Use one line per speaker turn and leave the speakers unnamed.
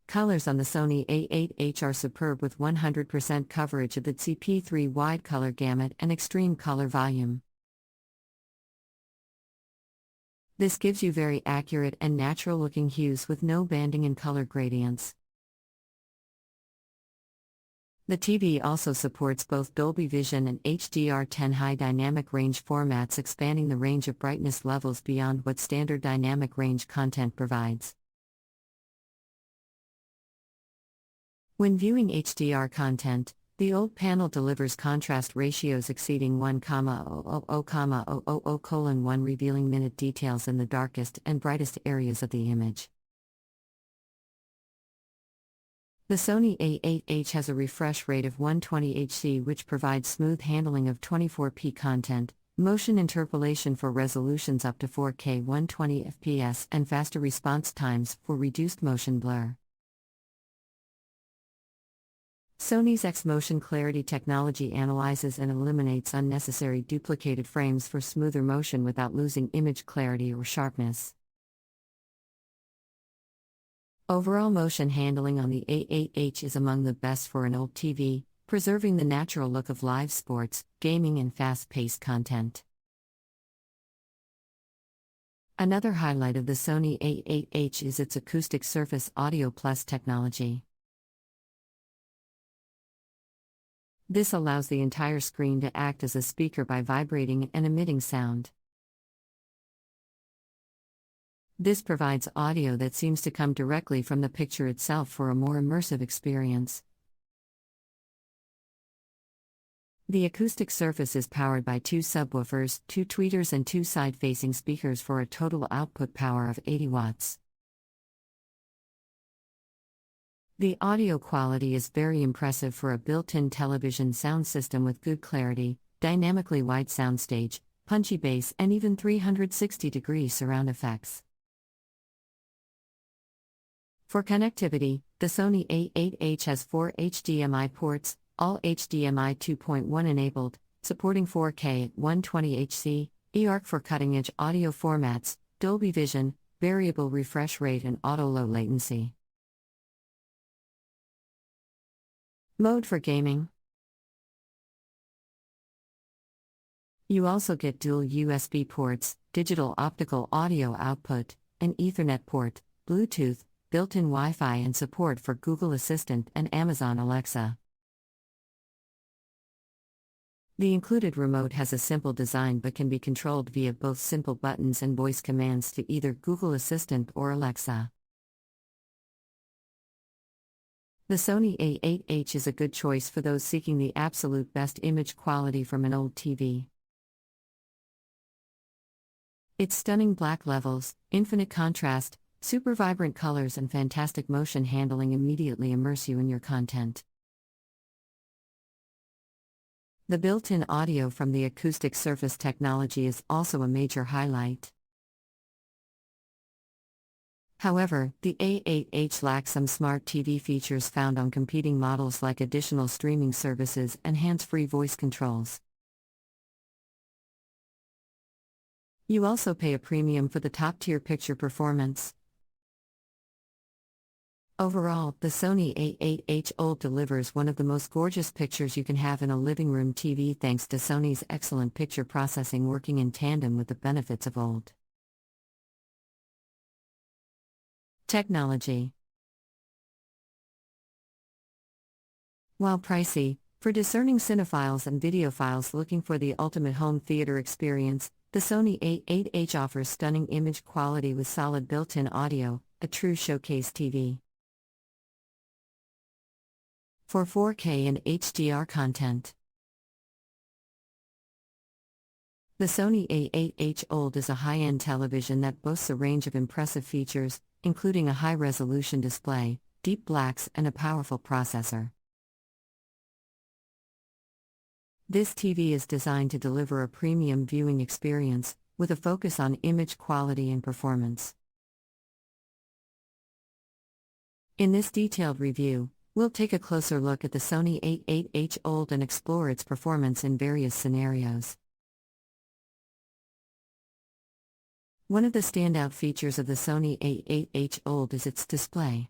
Colors on the Sony A8H are superb with 100% coverage of the CP3 wide color gamut and extreme color volume. This gives you very accurate and natural-looking hues with no banding and color gradients. The TV also supports both Dolby Vision and HDR10 high dynamic range formats, expanding the range of brightness levels beyond what standard dynamic range content provides. When viewing HDR content, the OLED panel delivers contrast ratios exceeding 1,000,000:1, revealing minute details in the darkest and brightest areas of the image. The Sony A8H has a refresh rate of 120Hz, which provides smooth handling of 24p content, motion interpolation for resolutions up to 4K 120fps, and faster response times for reduced motion blur. Sony's X-Motion Clarity technology analyzes and eliminates unnecessary duplicated frames for smoother motion without losing image clarity or sharpness. Overall motion handling on the A8H is among the best for an OLED TV, preserving the natural look of live sports, gaming, and fast-paced content. Another highlight of the Sony A8H is its Acoustic Surface Audio Plus technology. This allows the entire screen to act as a speaker by vibrating and emitting sound. This provides audio that seems to come directly from the picture itself for a more immersive experience. The acoustic surface is powered by 2 subwoofers, 2 tweeters, and 2 side-facing speakers for a total output power of 80 watts. The audio quality is very impressive for a built-in television sound system with good clarity, dynamically wide soundstage, punchy bass, and even 360-degree surround effects. For connectivity, the Sony A8H has 4 HDMI ports, all HDMI 2.1 enabled, supporting 4K at 120Hz, eARC for cutting-edge audio formats, Dolby Vision, variable refresh rate, and auto-low latency. Mode for gaming. You also get dual USB ports, digital optical audio output, an Ethernet port, Bluetooth, built-in Wi-Fi, and support for Google Assistant and Amazon Alexa. The included remote has a simple design but can be controlled via both simple buttons and voice commands to either Google Assistant or Alexa. The Sony A8H is a good choice for those seeking the absolute best image quality from an OLED TV. Its stunning black levels, infinite contrast, super vibrant colors, and fantastic motion handling immediately immerse you in your content. The built-in audio from the acoustic surface technology is also a major highlight. However, the A8H lacks some smart TV features found on competing models, like additional streaming services and hands-free voice controls. You also pay a premium for the top-tier picture performance. Overall, the Sony A8H OLED delivers one of the most gorgeous pictures you can have in a living room TV thanks to Sony's excellent picture processing working in tandem with the benefits of OLED technology. While pricey, for discerning cinephiles and videophiles looking for the ultimate home theater experience, the Sony A8H offers stunning image quality with solid built-in audio, a true showcase TV. For 4K and HDR content. The Sony A8H OLED is a high-end television that boasts a range of impressive features, including a high-resolution display, deep blacks, and a powerful processor. This TV is designed to deliver a premium viewing experience, with a focus on image quality and performance. In this detailed review, we'll take a closer look at the Sony A8H OLED and explore its performance in various scenarios. One of the standout features of the Sony A8H OLED is its display.